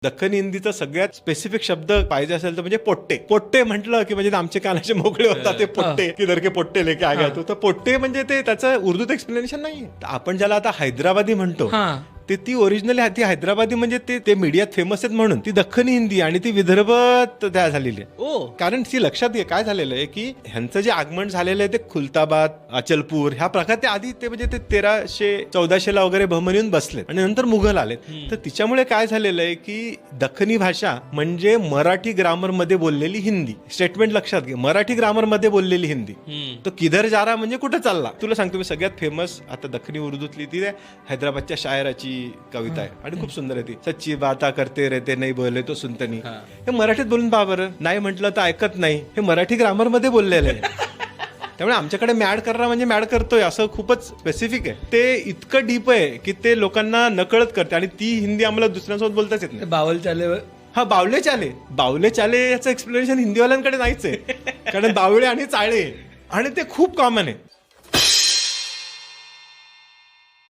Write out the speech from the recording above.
दख्खनी हिंदीचा सगळ्यात स्पेसिफिक शब्द पाहिजे असेल तर म्हणजे पोट्टे. पोट्टे म्हटलं की म्हणजे आमचे कानाचे मोकळे होतात ते पोट्टे, की दर के पोट्टे लेके आ गया तो. तर पोट्टे म्हणजे ते त्याचं उर्दूत एक्सप्लेनेशन नाहीये. आपण ज्याला आता हैदराबादी म्हणतो ते ती ओरिजिनली ती हैदराबादी म्हणजे ते मीडियात फेमस आहेत म्हणून ती दख्खनी हिंदी आणि ती विदर्भात त्या झालेली आहे. कारण ती लक्षात घे काय झालेलं आहे की ह्यांचं जे आगमन झालेलं आहे ते खुलताबाद, अचलपूर ह्या प्रकार ते आधी ते म्हणजे ते 1300-1400 ला वगैरे बहमन येऊन बसले आणि नंतर मुघल आलेत. तर तिच्यामुळे काय झालेलं आहे की दख्खनी भाषा म्हणजे मराठी ग्रामर मध्ये बोललेली हिंदी. स्टेटमेंट लक्षात घे, मराठी ग्रामर मध्ये बोललेली हिंदी. तो किधर जा रहा म्हणजे कुठे चालला. तुला सांगतो मी सगळ्यात फेमस आता दख्खनी उर्दूतली ती हैदराबादच्या शायराची कविता आहे आणि खूप सुंदर आहे ती. सच्ची बाता करते रहते नाही बोले तो सुनते नाही. हे मराठीत बोलून पहा बरं. नाही म्हटलं तर ऐकत नाही. हे मराठी ग्रामर मध्ये बोललेलं आहे. त्यामुळे आमच्याकडे मॅड करा म्हणजे मॅड करतोय असं खूपच स्पेसिफिक आहे. ते इतकं डीप आहे की ते लोकांना नकळत करते आणि ती हिंदी आम्हाला दुसऱ्यांसोबत बोलताच येत नाही. बावल चाले, हा बावले चाले, बावले चाले याचं एक्सप्लेनेशन हिंदीवाल्यांकडे नाहीच आहे. कारण बावळे आणि चाळे आणि ते खूप कॉमन आहे.